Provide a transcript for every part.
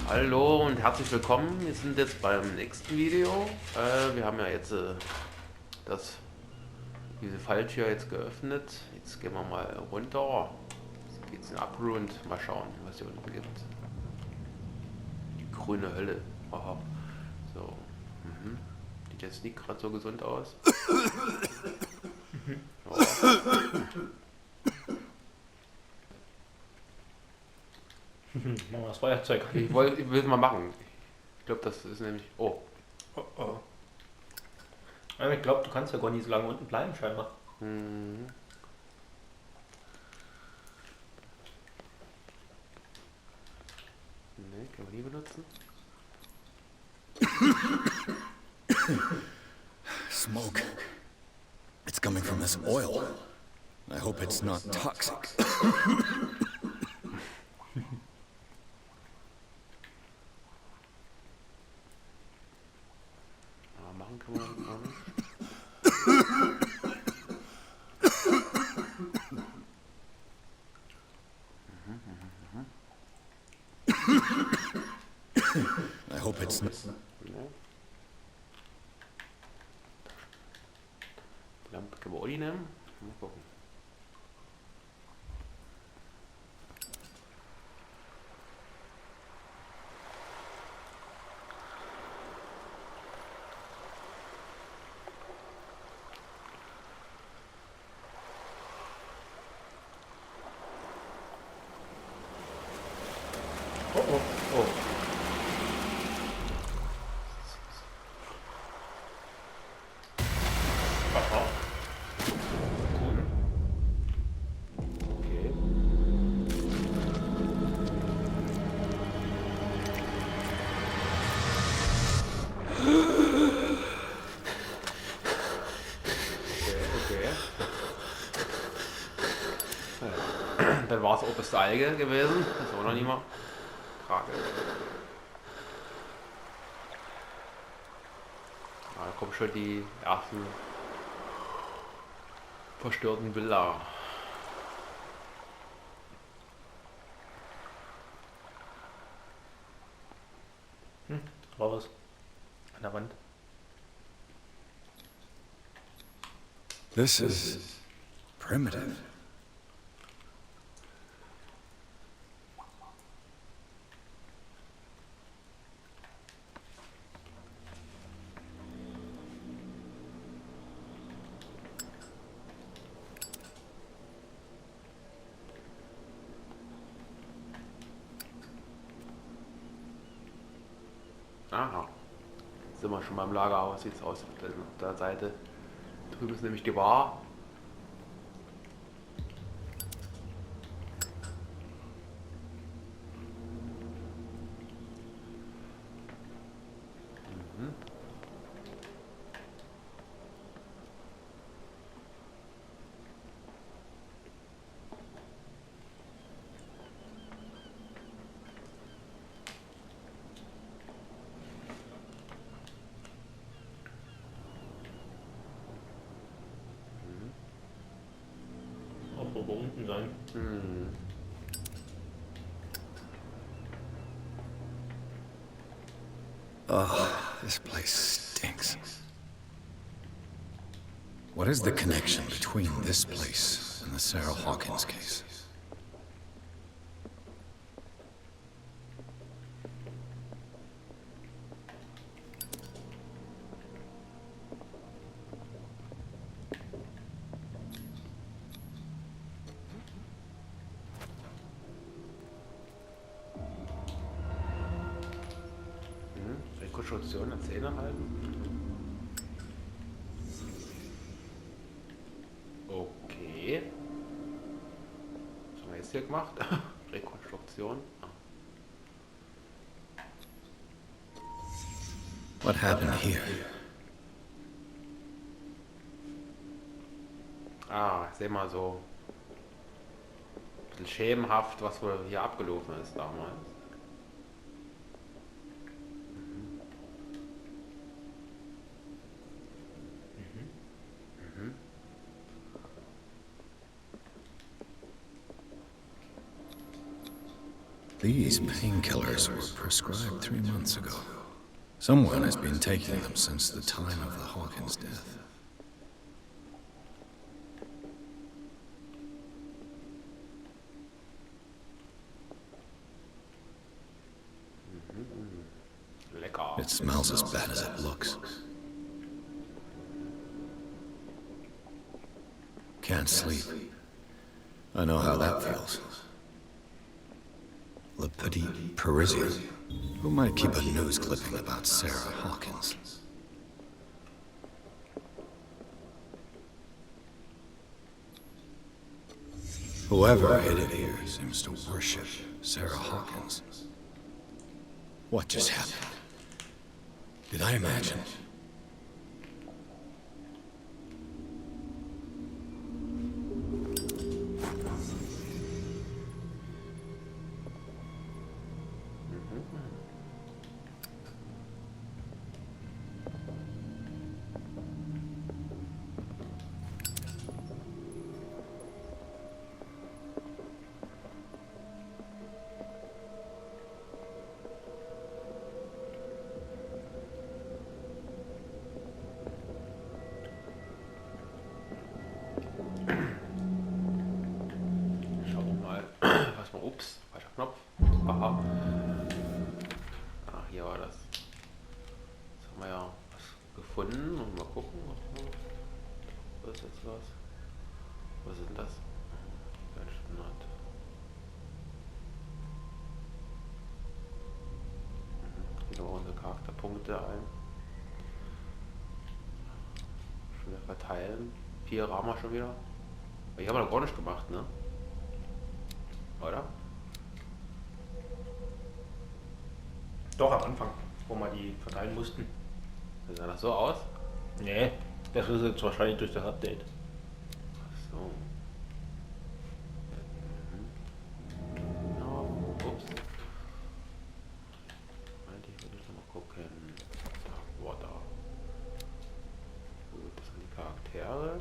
Hallo und herzlich willkommen. Wir sind jetzt beim nächsten Video. Wir haben ja jetzt diese Falltür jetzt geöffnet. Jetzt gehen wir mal runter. Jetzt geht's in Abgrund. Mal schauen, was hier unten gibt. Die grüne Hölle. Aha. So. Sieht jetzt nicht gerade so gesund aus. Ja. Machen wir das Feuerzeug an. Ich will es mal machen. Ich glaube, das ist nämlich... Oh. Oh. Ich glaube, du kannst ja gar nicht so lange unten bleiben, scheinbar. Mhm. Ne, können wir die benutzen? Smoke. It's coming from this oil. I hope it's not toxic. Machen kann man auch nicht. I hope it's not. Ne? Die Lampe können wir auch nicht nehmen. Mal gucken. Oh. Aha. Cool. Okay. Okay. Dann war es oberste Alge gewesen. Das ist auch noch nicht mal. Krake. Da kommen schon die ersten verstörten Bilder. War was an der Wand. This is primitive. Aha. Jetzt sind wir schon beim Lagerhaus. Sieht es aus auf der Seite. Drüben ist nämlich die Bar. Auch wo wir unten sein. Oh, this place stinks. What is the connection between this place and the Sarah Hawkins case? Rekonstruktion an Zähne halten. Okay. Was haben wir jetzt hier gemacht? Rekonstruktion. What happened here? Ich sehe mal so ein bisschen schemenhaft, was wohl hier abgelaufen ist damals. These painkillers were prescribed 3 months ago. Someone has been taking them since the time of the Hawkins death. Lecker. It smells as bad as it looks. Can't sleep. I know how that feels. Le Petit Parisien. Who might keep a news clipping about Sarah Hawkins? Whoever hid it here seems to worship Sarah Hawkins. What just happened? Did I imagine? Ups, falscher Knopf. Aha. Ah, hier war das. Jetzt haben wir ja was gefunden und mal gucken. Was ist jetzt was? Was ist denn das? Gehen wir unsere Charakterpunkte ein. Schon wieder verteilen. 4 Rahmen schon wieder. Ich habe noch gar nicht gemacht, ne? Oder? Doch, am Anfang, wo wir die verteilen mussten. Das sah das so aus? Nee, das ist jetzt wahrscheinlich durch das Update. Ach so. No, ups. Ich würde noch mal gucken. Da, war da. Gut, das sind die Charaktere.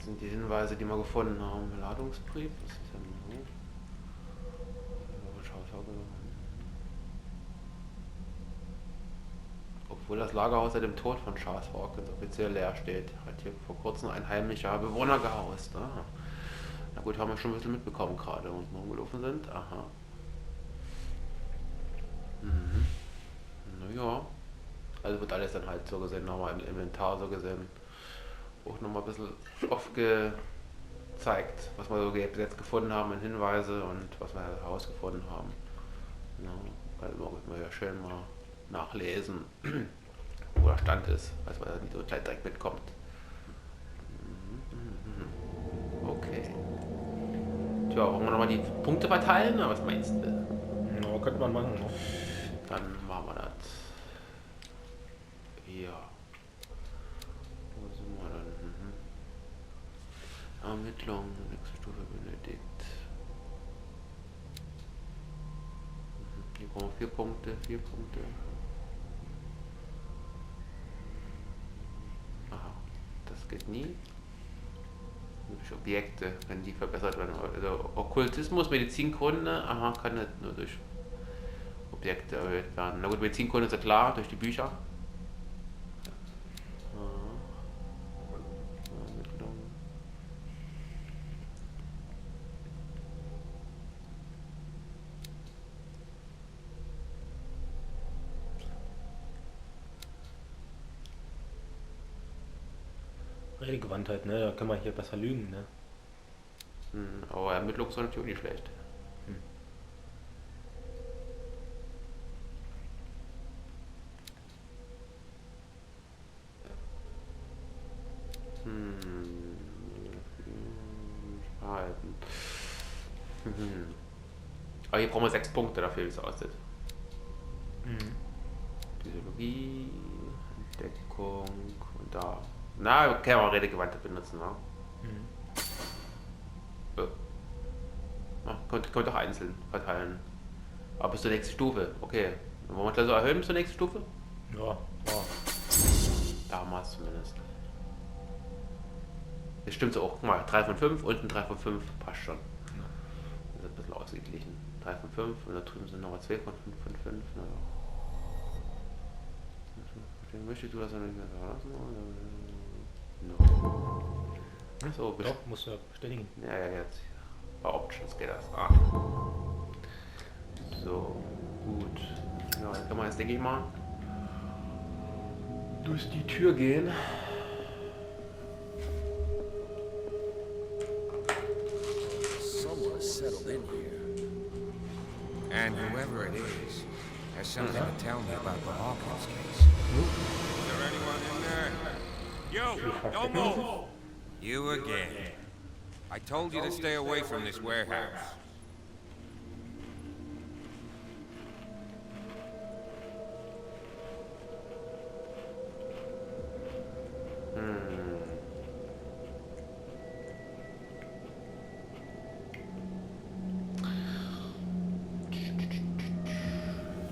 Sind die Hinweise, die wir gefunden haben. Ladungsbrief, was ist denn so? Obwohl das Lagerhaus seit dem Tod von Charles Hawkins offiziell leer steht, hat hier vor kurzem ein heimlicher Bewohner gehaust. Ah. Na gut, haben wir schon ein bisschen mitbekommen gerade, wo wir rumgelaufen sind. Aha. Mhm. Naja. Also wird alles dann halt so gesehen, nochmal im Inventar so gesehen. Auch nochmal ein bisschen aufgezeigt, was wir so bis jetzt gefunden haben in Hinweise und was wir herausgefunden haben. Ja, also muss man ja schön mal nachlesen, wo der Stand ist, als man nicht so gleich direkt mitkommt. Okay. Tja, wollen wir nochmal die Punkte verteilen, oder was meinst du? Ja, könnte man machen. Ne? Dann machen wir das. Ja. Wo sind wir dann? Ermittlung, nächste Stufe benötigt. Hier brauchen wir 4 Punkte, 4 Punkte. Aha, das geht nie. Durch Objekte, wenn die verbessert werden. Also Okkultismus, Medizinkunde, aha, kann nicht nur durch Objekte erhöht werden. Na gut, Medizinkunde ist ja klar, durch die Bücher. Redegewandtheit, ne? Da kann man hier besser lügen, ne? Aber Ermittlung ist natürlich nicht schlecht. Verhalten. Aber hier brauchen wir 6 Punkte dafür, wie es aussieht. Physiologie, Entdeckung und da. Na, kann man Redegewandtheit benutzen, ne? Könnt auch einzeln verteilen. Aber bis zur nächsten Stufe, okay. Dann wollen wir gleich so erhöhen bis zur nächsten Stufe? Ja, ja. Damals zumindest. Das stimmt so auch. Guck mal, 3 von 5, unten 3 von 5, passt schon. Das ist ein bisschen ausgeglichen. 3 von 5 und da drüben sind nochmal 2 von 5 von 5. Möchtest du das noch nicht mehr verlassen? No. So, Doch, musst du ja bestätigen. ja, jetzt. Bei Options geht das. So, gut. Ja, dann kann man jetzt, denke ich mal, durch die Tür gehen. Someone settled in here. And whoever it is has something to tell me about the Hawkins case. Is there anyone in there? You, don't move! You again. I told you to stay away from this warehouse.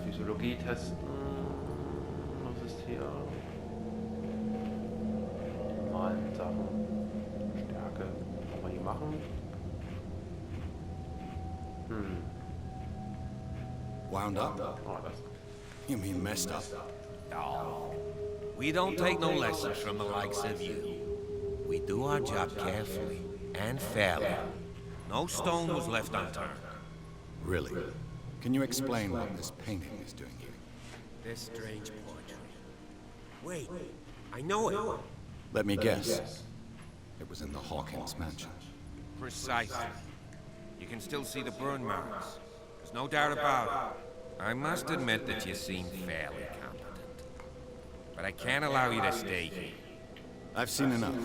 Physiologie testen. Was ist hier? Normalen Sachen. Stärke. Kann man die machen? Wound up? Oh, das. You mean messed up? No. We don't take no lessons from the likes of you. We do our job carefully and fairly. No stone was left unturned. Really? Can you explain what this painting is doing here? This strange portrait. Wait, I know it. Let me guess. It was in the Hawkins mansion. Precisely. You can still see the burn marks. There's no doubt about it. I must admit that you seem fairly competent. But I can't allow you to stay here. I've seen enough.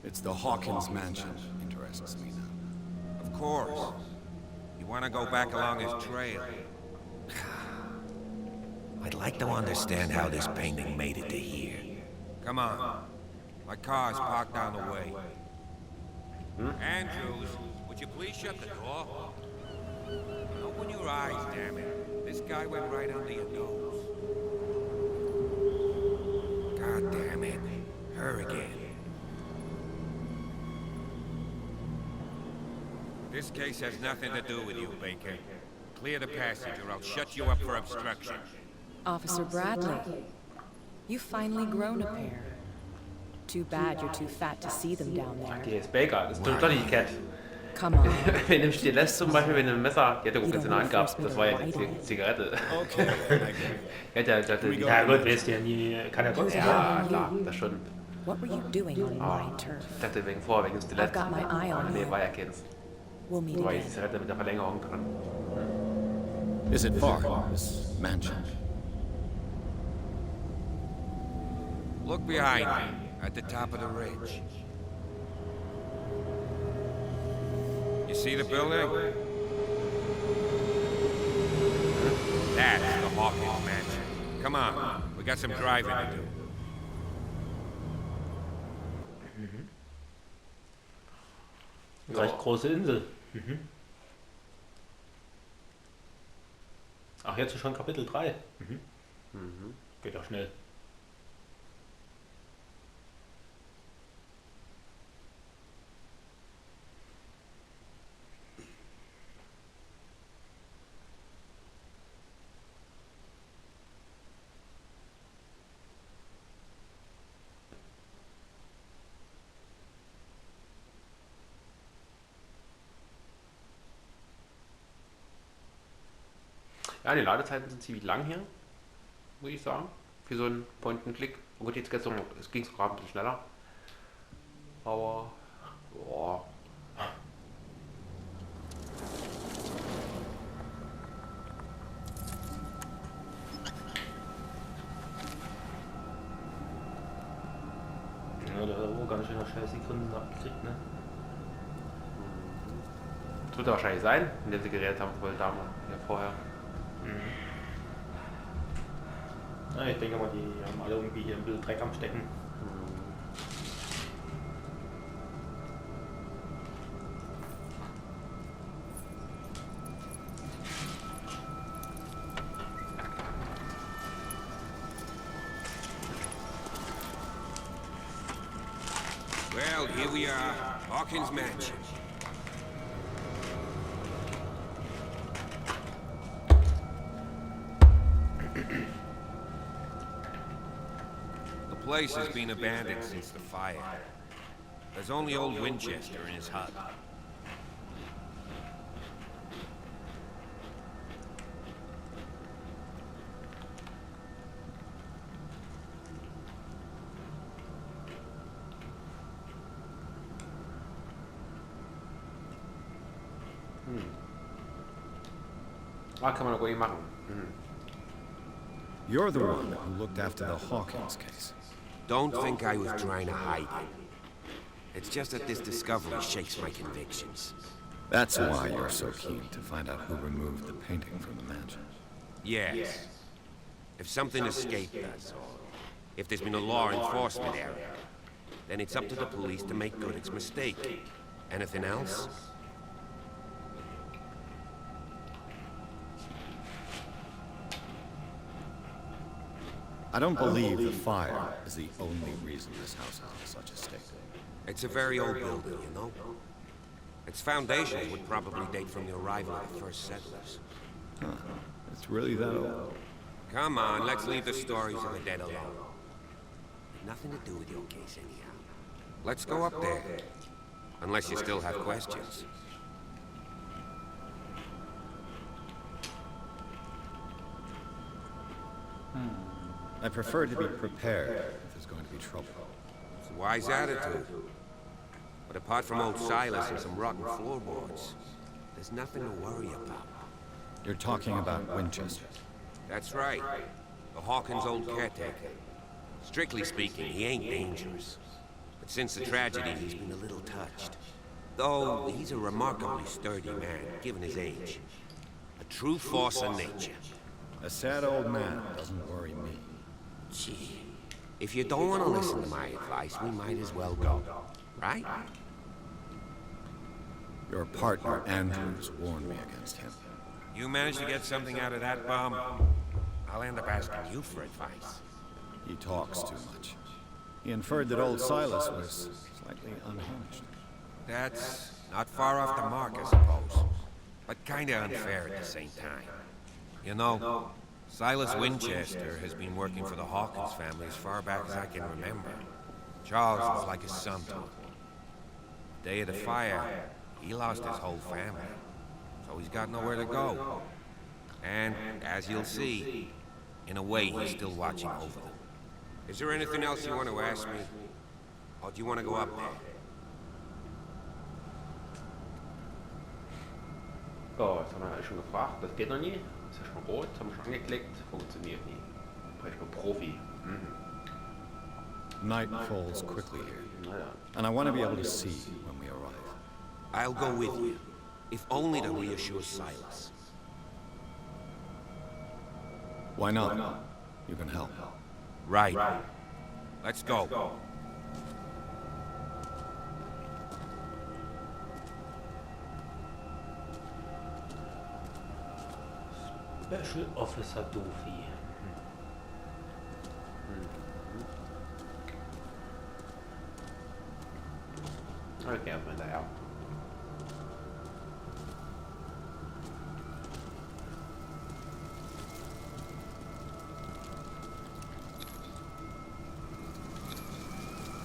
It's the Hawkins mansion interests me now. Of course. You want to go back along his trail. I'd like to understand how this painting made it to here. Come on. My car's parked down the way. Andrews, would you please shut the door? Open your eyes, damn it. This guy went right under your nose. God damn it. Her again. This case has nothing to do with you, Baker. Clear the passage or I'll shut you up for obstruction. Officer Bradley, you've finally grown a pair. Too bad you're too fat to see them down Die there. ist Baker, das ist doch nicht Cat. Come on. Wenn du dir lässt zum Beispiel, wenn du ein Messer, die hat ja jetzt in der Hand gehabt, das war ja die Zigarette. Okay, Ja gut, weißt du ja nie, kann ja trotzdem sein. Ja, klar, das schon. What were you doing on my turf? Ich dachte wegen vorher, wegen dem Stilett. I've got my eye on Nee, you. war ja keins. We'll meet War die again. Zigarette mit der Verlängerung dran. Is it far, this mansion? Look behind me, at the top of the ridge. You see the building? That's the Hawkins mansion. Come on, we got some driving to do. Recht große Insel. Ach, jetzt ist schon Kapitel 3. Geht ja schnell. Ja, die Ladezeiten sind ziemlich lang hier, muss ich sagen. Für so einen Point-and-Click. Gut, jetzt geht's es ging gerade ein bisschen schneller. Aber, boah. Ja, da hat er ganz schön schnell Sekunden abgekriegt, ne? Das wird er wahrscheinlich sein, in dem sie geredet haben, wohl damals, ja vorher. Ja, ich denke mal, die haben alle irgendwie hier ein bisschen Dreck am Stecken. here we are, Hawkins Mansion. The place has been abandoned since the fire. There's only old Winchester in his hut. Ah, kann man ruhig machen. You're the one who looked after the Hawkins case. Don't think I was trying to hide it. It's just that this discovery shakes my convictions. That's why you're so keen to find out who removed the painting from the mansion. Yes. If something escaped us, or if there's been a law enforcement error, then it's up to the police to make good its mistake. Anything else? I don't believe the fire is the only reason this house is in such a state. It's a very old building, you know? Its foundations would probably date from the arrival of the first settlers. Huh. It's really that old. Come on, let's leave the stories of the dead alone. Nothing to do with your case anyhow. Let's go up there. Unless you still have questions. I prefer to be prepared if there's going to be trouble. It's a wise attitude. But apart from old Silas and some rotten floorboards, there's nothing to worry about. You're talking about Winchester. That's right. The Hawkins' old caretaker. Strictly speaking, he ain't dangerous. But since the tragedy, he's been a little touched. Though, he's a remarkably sturdy man, given his age. A true force of nature. A sad old man doesn't worry me. Gee, if you don't want to listen to my advice, we might as well go. Right? Your partner, Andrews, warned me against him. You managed to get something out of that bum? I'll end up asking you for advice. He talks too much. He inferred that old Silas was slightly unhinged. That's not far off the mark, I suppose. But kinda unfair at the same time. You know, Silas Winchester has been working for the Hawkins family as far back as I can remember. Charles was like his son to him. The day of the fire, he lost his whole family. So he's got nowhere to go. And, as you'll see, in a way he's still watching over them. Is there anything else you want to ask me? Or do you want to go up there? So, jetzt haben wir schon gefragt, das geht noch nie. Ist ja schon rot, haben wir schon angeklickt, funktioniert nie. Ich bin Profi. Night falls quickly here, Naja. and I want to be able to see when we arrive. I'll go with you, if only to reassure Silas. Why not? You can help. Right. Let's go. Special Officer Doofy. Okay, erstmal hinterher.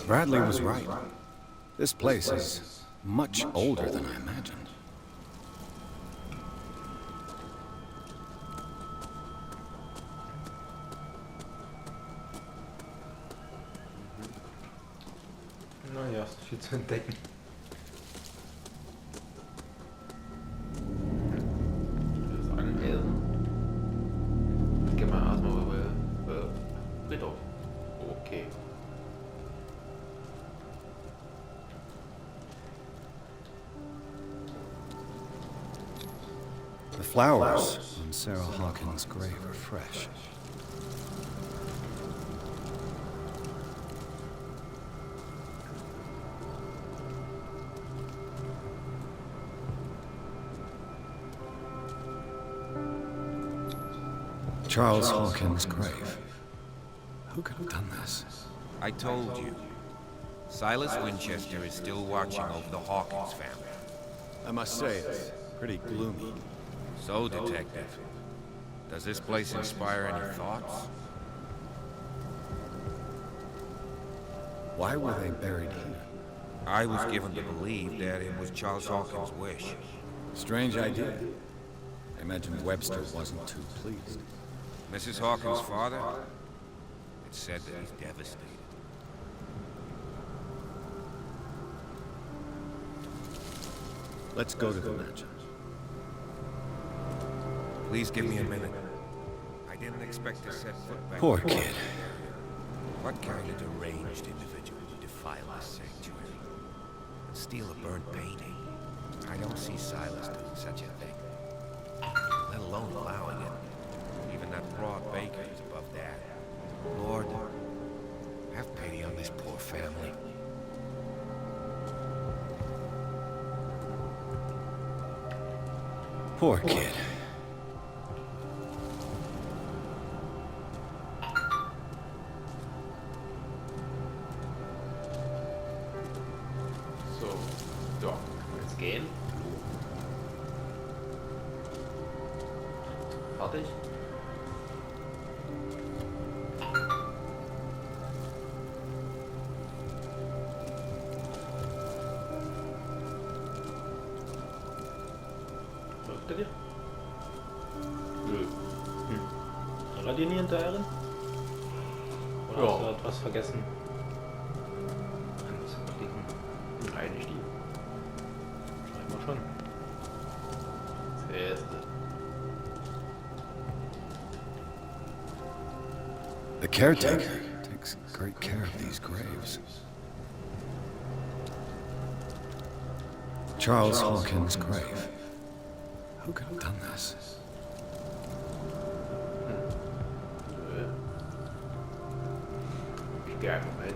Bradley was right. This place is much older than I imagined. Naja, ist viel zu entdecken. Das Anwesen. Gehen wir erstmal über Friedhof. Okay. The flowers on Sarah Hawkins' grave are fresh. Charles Hawkins' grave. Who could have done this? I told you. Silas Winchester is still watching over the Hawkins family. I must say, it's pretty gloomy. So, Detective, does this place inspire any thoughts? Why were they buried here? I was given to believe that it was Charles Hawkins' wish. Strange idea. I imagine Webster wasn't too pleased. Mrs. Hawkins' father? It's said that he's devastated. Let's go to the mansion. Please give me a minute. I didn't expect to set foot back. Poor kid. What kind of deranged individual would defile this sanctuary and steal a burnt painting? I don't see Silas doing such a thing, let alone allowing it. Even that broad baker is above that. Lord, have pity on this poor family. Poor kid. So, ja, jetzt gehen. Fertig. Folgt er dir? Nö. Soll er dir nie hinterherren? Oder Ja. hast du etwas vergessen? Anzuklicken. Eigentlich die. Scheinbar schon. Das erste. The caretaker takes great care of these graves. Charles Hawkins' grave. Who could have done this? Nö. Ich geh einfach mal hin.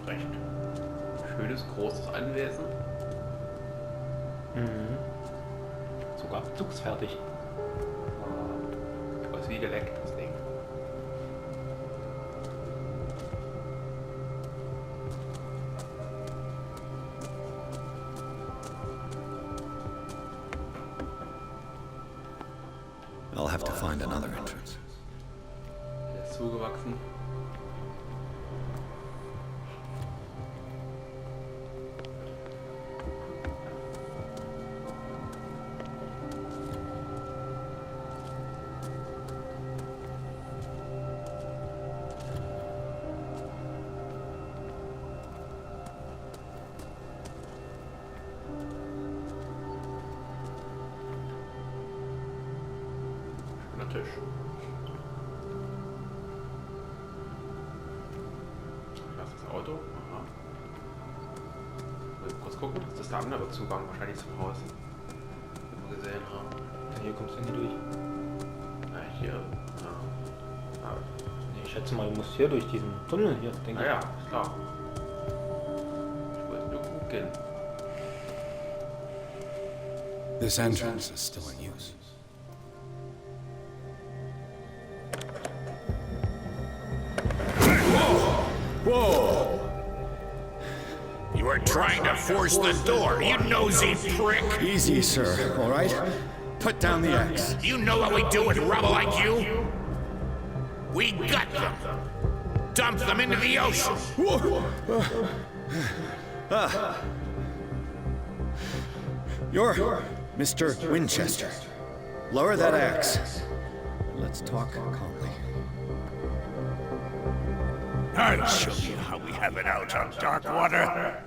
Recht schönes, großes Anwesen. Mhm. Sogar abzugsfertig. Was wie geleckt, das Ding. I'll have to find another entrance. Der ist zugewachsen. Schöner Tisch. Das ist das Auto. Aha. Mal kurz gucken. Das ist der andere Zugang wahrscheinlich zum Haus. Den wir gesehen haben. Ja, hier kommst du nie durch. Ja, hier. Ja. Ah, Nee, ich schätze mal, du musst hier durch diesen Tunnel hier, denke naja, ist klar. Ich wollte nur gucken. This entrance is still in use. Whoa! You were trying to force the door, you nosy prick! Easy, sir, all right? Put down the axe. You know what we do with rubble like you? We gut them! Dump them into the ocean! You're Mr. Winchester. Lower that axe. Let's talk calmly. I'll show you how we have it out on dark water.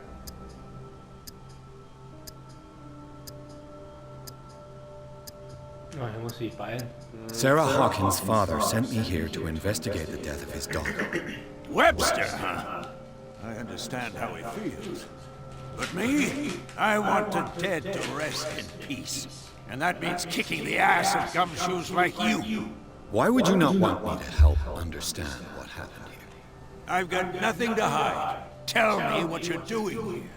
Oh, er muss sich beeilen. Sarah Hawkins' father sent me here to investigate the death of his daughter. Webster, huh? I understand how he feels. But me, I want the dead to rest in peace. And that means kicking the ass of gumshoes like you. Why would you not want me to help understand what happened here? I've got nothing to hide. Tell me what you're doing here.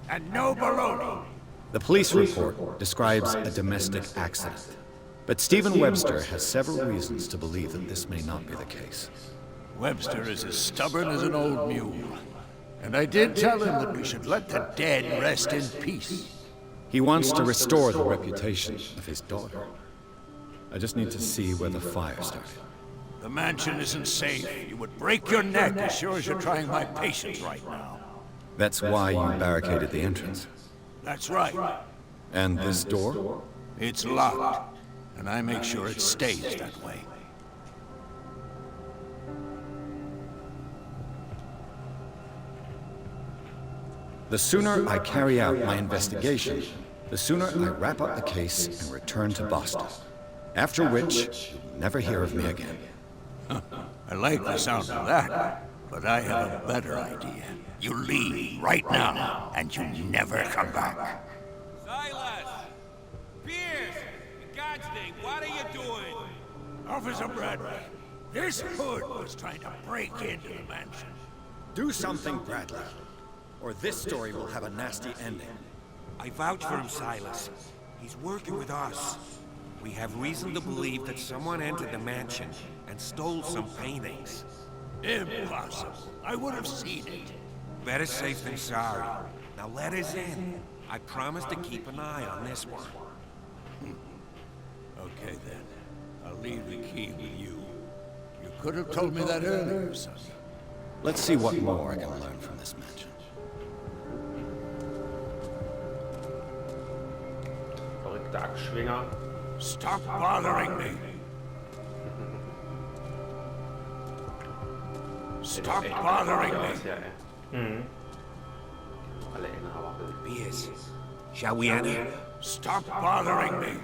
And no baloney. The police report describes a domestic accident. But Stephen Webster has several reasons to believe that this may not be the case. Webster is as stubborn as an old mule. And I did tell him that we should let the dead rest in peace. He wants to restore the reputation of his daughter. I just need to see where the fire started. The mansion isn't safe. You would break your neck as sure as you're trying my patience right now. That's why you barricaded the entrance. That's right. And this door? It's locked. And I make sure it stays that way. The sooner I carry out my investigation, the sooner I wrap up the case and return to Boston. After which, you'll never hear of me again. I like the sound of that, but I have a better idea. You leave right now, and you never come back. Silas! Pierce! In God's name, what are you doing? Officer Bradley, this hood was trying to break into the mansion. Do something, Bradley, or this story will have a nasty ending. I vouch for him, Silas. He's working with us. We have reason to believe that someone entered the mansion and stole some paintings. Impossible. I would have seen it. Better safe than sorry. Now let us in. I promise to keep an eye on this one. Okay then. I'll leave the key with you. You could have told me that earlier, son. Let's see what more I can learn from this mansion. Verrückter Axt-Schwinger. Stop bothering me. Stop bothering me. Ja, ey. Alle Inhaber will. Pierce, shall we enter? Stop bothering me.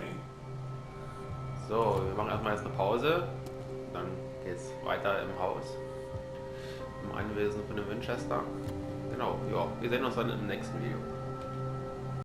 So, wir machen erstmal jetzt eine Pause. Dann geht's weiter im Haus. Im Anwesen von dem Winchester. Genau, ja. Wir sehen uns dann im nächsten Video.